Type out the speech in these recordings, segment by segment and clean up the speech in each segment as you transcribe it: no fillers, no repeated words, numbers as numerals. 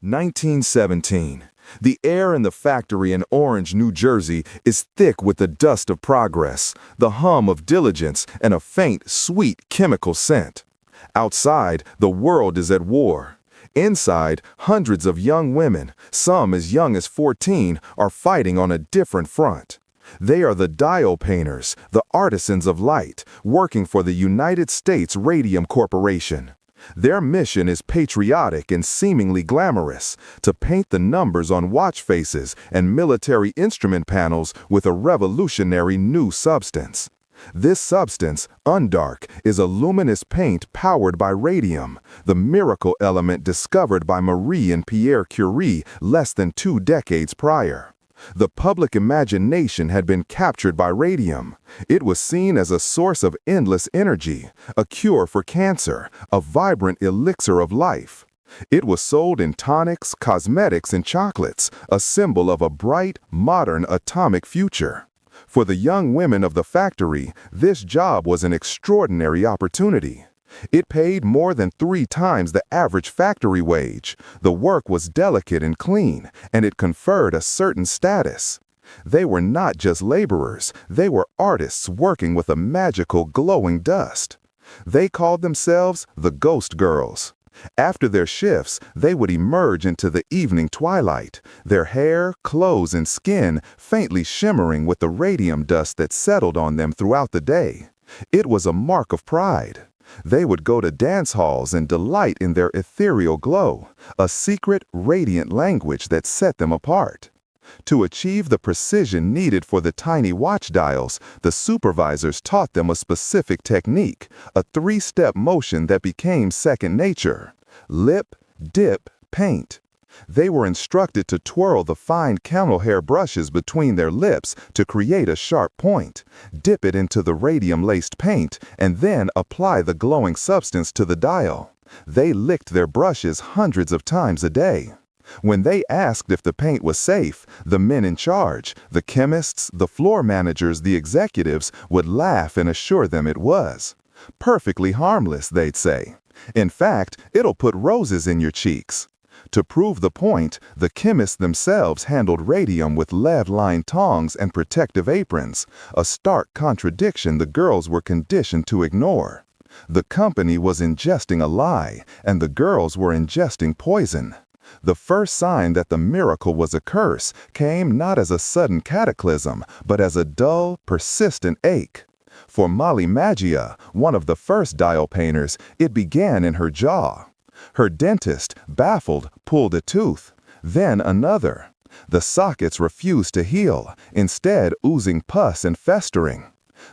1917. The air in the factory in Orange, New Jersey is thick with the dust of progress, the hum of diligence, and a faint, sweet chemical scent. Outside, the world is at war. Inside, hundreds of young women, some as young as 14, are fighting on a different front. They are the dial painters, the artisans of light, working for the United States Radium Corporation. Their mission is patriotic and seemingly glamorous, to paint the numbers on watch faces and military instrument panels with a revolutionary new substance. This substance, undark, is a luminous paint powered by radium, the miracle element discovered by Marie and Pierre Curie less than 2 decades prior. The public imagination had been captured by radium. It was seen as a source of endless energy, a cure for cancer, a vibrant elixir of life. It was sold in tonics, cosmetics, and chocolates, a symbol of a bright, modern atomic future. For the young women of the factory, this job was an extraordinary opportunity. It paid more than 3 times the average factory wage. The work was delicate and clean, and it conferred a certain status. They were not just laborers, they were artists working with a magical glowing dust. They called themselves the Ghost Girls. After their shifts, they would emerge into the evening twilight, their hair, clothes, and skin faintly shimmering with the radium dust that settled on them throughout the day. It was a mark of pride. They would go to dance halls and delight in their ethereal glow, a secret, radiant language that set them apart. To achieve the precision needed for the tiny watch dials, the supervisors taught them a specific technique, a 3-step motion that became second nature: lip, dip, paint. They were instructed to twirl the fine camel hair brushes between their lips to create a sharp point, dip it into the radium-laced paint, and then apply the glowing substance to the dial. They licked their brushes hundreds of times a day. When they asked if the paint was safe, the men in charge, the chemists, the floor managers, the executives, would laugh and assure them it was. Perfectly harmless, they'd say. In fact, it'll put roses in your cheeks. To prove the point, the chemists themselves handled radium with lead-lined tongs and protective aprons, a stark contradiction the girls were conditioned to ignore. The company was ingesting a lie, and the girls were ingesting poison. The first sign that the miracle was a curse came not as a sudden cataclysm, but as a dull, persistent ache. For Molly Magia, one of the first dial painters, it began in her jaw. Her dentist, baffled, pulled a tooth, then another. The sockets refused to heal, instead oozing pus and festering.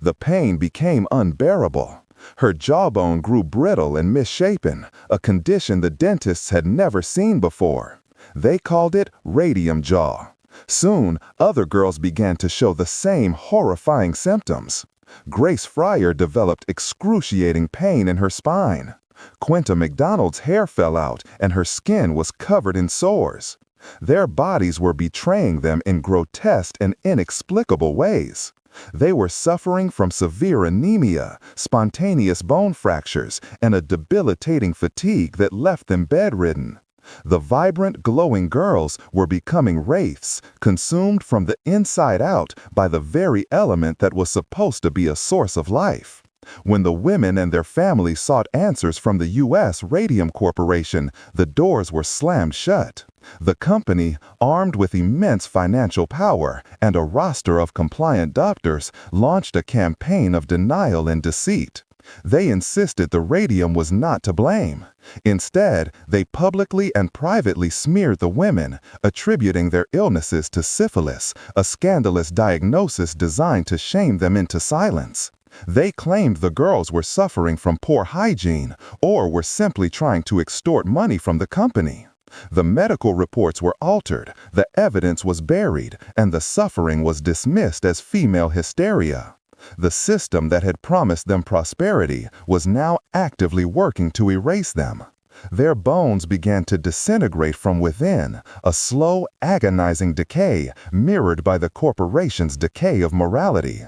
The pain became unbearable. Her jawbone grew brittle and misshapen, a condition the dentists had never seen before. They called it radium jaw. Soon, other girls began to show the same horrifying symptoms. Grace Fryer developed excruciating pain in her spine. Quinta McDonald's hair fell out and her skin was covered in sores. Their bodies were betraying them in grotesque and inexplicable ways. They were suffering from severe anemia, spontaneous bone fractures, and a debilitating fatigue that left them bedridden. The vibrant, glowing girls were becoming wraiths, consumed from the inside out by the very element that was supposed to be a source of life. When the women and their families sought answers from the U.S. Radium Corporation, the doors were slammed shut. The company, armed with immense financial power and a roster of compliant doctors, launched a campaign of denial and deceit. They insisted the radium was not to blame. Instead, they publicly and privately smeared the women, attributing their illnesses to syphilis, a scandalous diagnosis designed to shame them into silence. They claimed the girls were suffering from poor hygiene or were simply trying to extort money from the company. The medical reports were altered, the evidence was buried, and the suffering was dismissed as female hysteria. The system that had promised them prosperity was now actively working to erase them. Their bones began to disintegrate from within, a slow, agonizing decay mirrored by the corporation's decay of morality.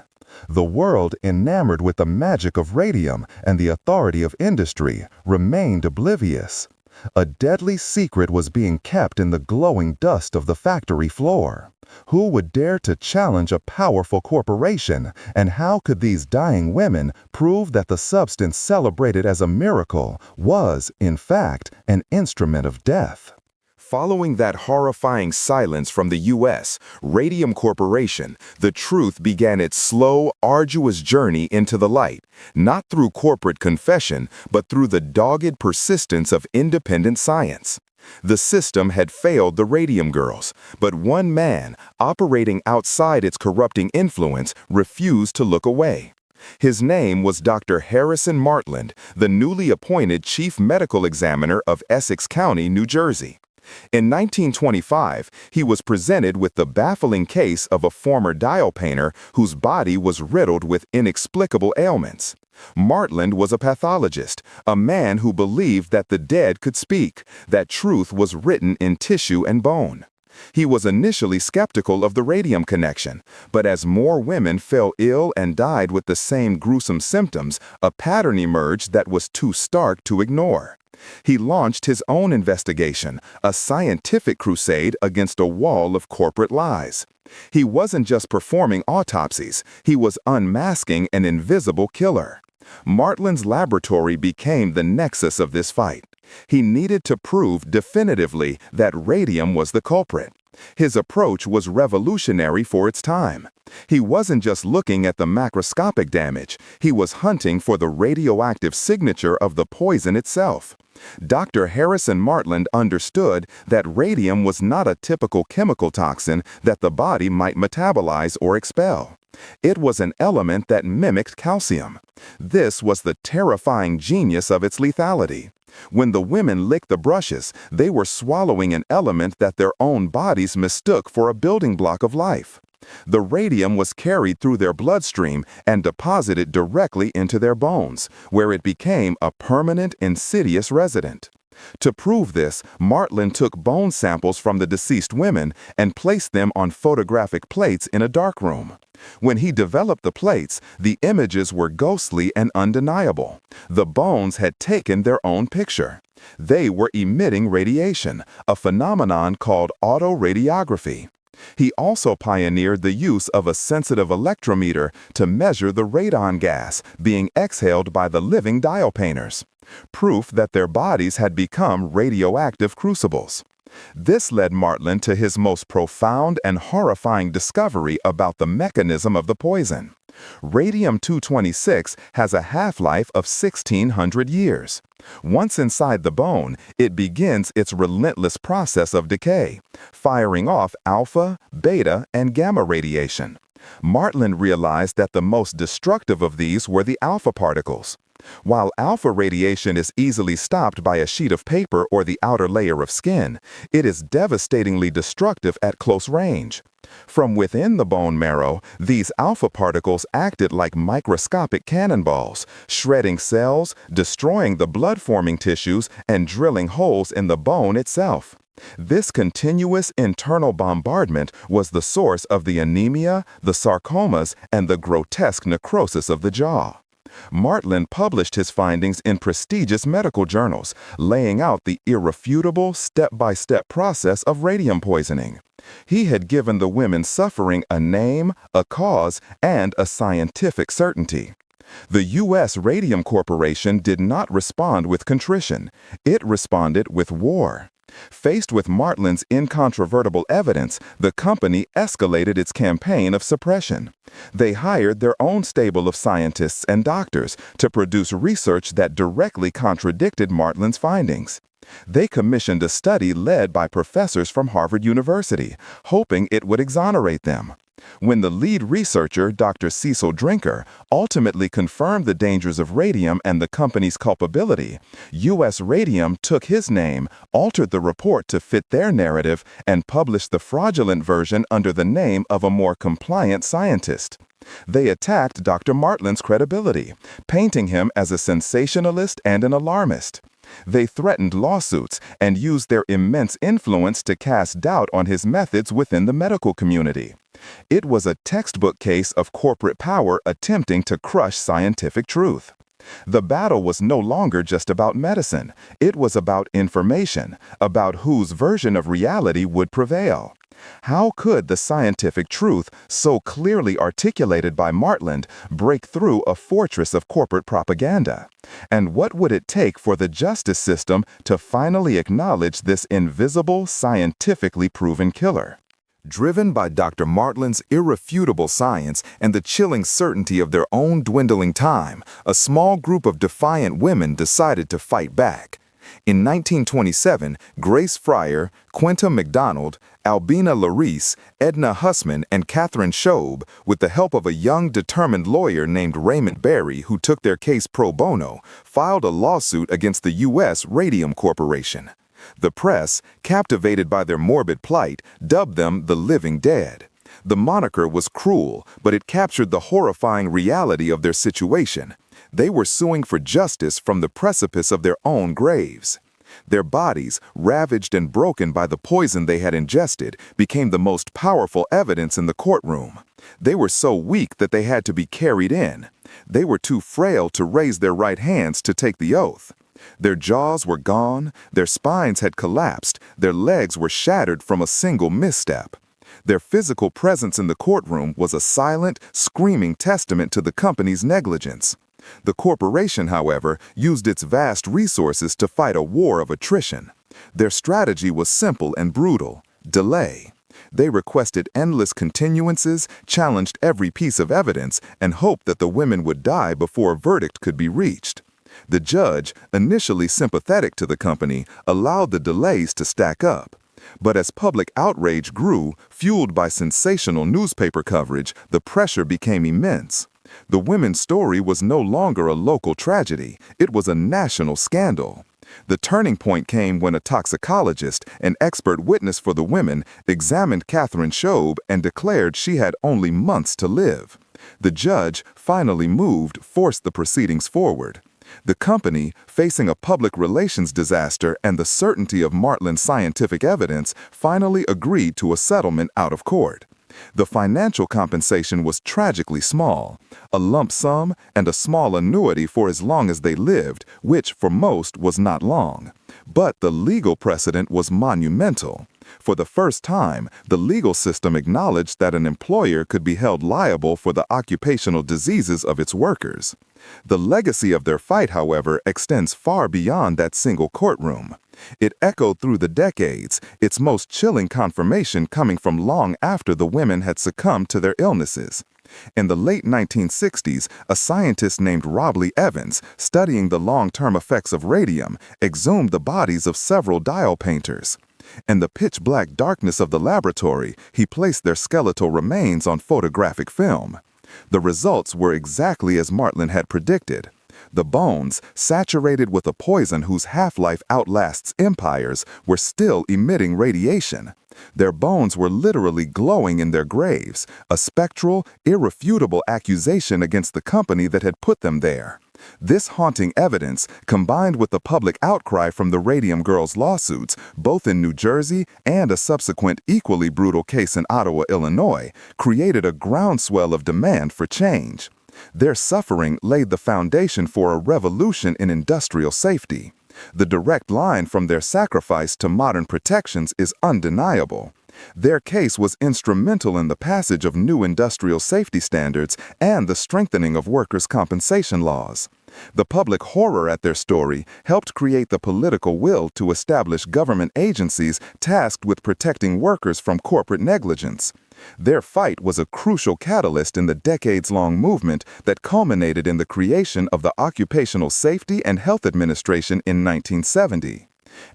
The world, enamored with the magic of radium and the authority of industry, remained oblivious. A deadly secret was being kept in the glowing dust of the factory floor. Who would dare to challenge a powerful corporation, and how could these dying women prove that the substance celebrated as a miracle was, in fact, an instrument of death? Following that horrifying silence from the U.S., Radium Corporation, the truth began its slow, arduous journey into the light, not through corporate confession, but through the dogged persistence of independent science. The system had failed the Radium Girls, but one man, operating outside its corrupting influence, refused to look away. His name was Dr. Harrison Martland, the newly appointed Chief Medical Examiner of Essex County, New Jersey. In 1925, he was presented with the baffling case of a former dial painter whose body was riddled with inexplicable ailments. Martland was a pathologist, a man who believed that the dead could speak, that truth was written in tissue and bone. He was initially skeptical of the radium connection, but as more women fell ill and died with the same gruesome symptoms, a pattern emerged that was too stark to ignore. He launched his own investigation, a scientific crusade against a wall of corporate lies. He wasn't just performing autopsies, he was unmasking an invisible killer. Martland's laboratory became the nexus of this fight. He needed to prove definitively that radium was the culprit. His approach was revolutionary for its time. He wasn't just looking at the macroscopic damage, he was hunting for the radioactive signature of the poison itself. Dr. Harrison Martland understood that radium was not a typical chemical toxin that the body might metabolize or expel. It was an element that mimicked calcium. This was the terrifying genius of its lethality. When the women licked the brushes, they were swallowing an element that their own bodies mistook for a building block of life. The radium was carried through their bloodstream and deposited directly into their bones, where it became a permanent, insidious resident. To prove this, Martland took bone samples from the deceased women and placed them on photographic plates in a darkroom. When he developed the plates, the images were ghostly and undeniable. The bones had taken their own picture. They were emitting radiation, a phenomenon called autoradiography. He also pioneered the use of a sensitive electrometer to measure the radon gas being exhaled by the living dial painters, proof that their bodies had become radioactive crucibles. This led Martland to his most profound and horrifying discovery about the mechanism of the poison. Radium-226 has a half-life of 1,600 years. Once inside the bone, it begins its relentless process of decay, firing off alpha, beta, and gamma radiation. Martland realized that the most destructive of these were the alpha particles. While alpha radiation is easily stopped by a sheet of paper or the outer layer of skin, it is devastatingly destructive at close range. From within the bone marrow, these alpha particles acted like microscopic cannonballs, shredding cells, destroying the blood-forming tissues, and drilling holes in the bone itself. This continuous internal bombardment was the source of the anemia, the sarcomas, and the grotesque necrosis of the jaw. Martland published his findings in prestigious medical journals, laying out the irrefutable step-by-step process of radium poisoning. He had given the women suffering a name, a cause, and a scientific certainty. The U.S. Radium Corporation did not respond with contrition. It responded with war. Faced with Martland's incontrovertible evidence, the company escalated its campaign of suppression. They hired their own stable of scientists and doctors to produce research that directly contradicted Martland's findings. They commissioned a study led by professors from Harvard University, hoping it would exonerate them. When the lead researcher, Dr. Cecil Drinker, ultimately confirmed the dangers of radium and the company's culpability, U.S. Radium took his name, altered the report to fit their narrative, and published the fraudulent version under the name of a more compliant scientist. They attacked Dr. Martland's credibility, painting him as a sensationalist and an alarmist. They threatened lawsuits and used their immense influence to cast doubt on his methods within the medical community. It was a textbook case of corporate power attempting to crush scientific truth. The battle was no longer just about medicine. It was about information, about whose version of reality would prevail. How could the scientific truth, so clearly articulated by Martland, break through a fortress of corporate propaganda? And what would it take for the justice system to finally acknowledge this invisible, scientifically proven killer? Driven by Dr. Martland's irrefutable science and the chilling certainty of their own dwindling time, a small group of defiant women decided to fight back. In 1927, Grace Fryer, Quinta MacDonald, Albina Larice, Edna Hussman, and Catherine Shobe, with the help of a young, determined lawyer named Raymond Barry who took their case pro bono, filed a lawsuit against the U.S. Radium Corporation. The press, captivated by their morbid plight, dubbed them the Living Dead. The moniker was cruel, but it captured the horrifying reality of their situation. They were suing for justice from the precipice of their own graves. Their bodies, ravaged and broken by the poison they had ingested, became the most powerful evidence in the courtroom. They were so weak that they had to be carried in. They were too frail to raise their right hands to take the oath. Their jaws were gone, their spines had collapsed, their legs were shattered from a single misstep. Their physical presence in the courtroom was a silent, screaming testament to the company's negligence. The corporation, however, used its vast resources to fight a war of attrition. Their strategy was simple and brutal: delay. They requested endless continuances, challenged every piece of evidence, and hoped that the women would die before a verdict could be reached. The judge, initially sympathetic to the company, allowed the delays to stack up. But as public outrage grew, fueled by sensational newspaper coverage, the pressure became immense. The women's story was no longer a local tragedy, it was a national scandal. The turning point came when a toxicologist, an expert witness for the women, examined Catherine Shobe and declared she had only months to live. The judge, finally moved, forced the proceedings forward. The company, facing a public relations disaster and the certainty of Martland's scientific evidence, finally agreed to a settlement out of court. The financial compensation was tragically small, a lump sum and a small annuity for as long as they lived, which for most was not long. But the legal precedent was monumental. For the first time, the legal system acknowledged that an employer could be held liable for the occupational diseases of its workers. The legacy of their fight, however, extends far beyond that single courtroom. It echoed through the decades, its most chilling confirmation coming from long after the women had succumbed to their illnesses. In the late 1960s, a scientist named Robley Evans, studying the long-term effects of radium, exhumed the bodies of several dial painters. In the pitch-black darkness of the laboratory, he placed their skeletal remains on photographic film. The results were exactly as Martland had predicted. The bones, saturated with a poison whose half-life outlasts empires, were still emitting radiation. Their bones were literally glowing in their graves, a spectral, irrefutable accusation against the company that had put them there. This haunting evidence, combined with the public outcry from the Radium Girls lawsuits, both in New Jersey and a subsequent equally brutal case in Ottawa, Illinois, created a groundswell of demand for change. Their suffering laid the foundation for a revolution in industrial safety. The direct line from their sacrifice to modern protections is undeniable. Their case was instrumental in the passage of new industrial safety standards and the strengthening of workers' compensation laws. The public horror at their story helped create the political will to establish government agencies tasked with protecting workers from corporate negligence. Their fight was a crucial catalyst in the decades-long movement that culminated in the creation of the Occupational Safety and Health Administration in 1970.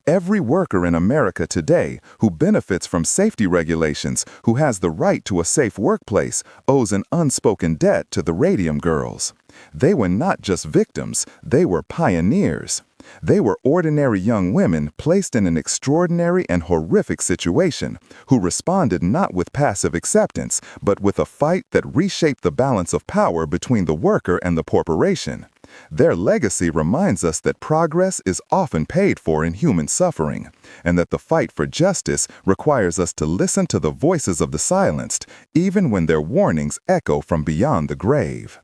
Every worker in America today who benefits from safety regulations, who has the right to a safe workplace, owes an unspoken debt to the Radium Girls. They were not just victims, they were pioneers. They were ordinary young women placed in an extraordinary and horrific situation, who responded not with passive acceptance, but with a fight that reshaped the balance of power between the worker and the corporation. Their legacy reminds us that progress is often paid for in human suffering, and that the fight for justice requires us to listen to the voices of the silenced, even when their warnings echo from beyond the grave.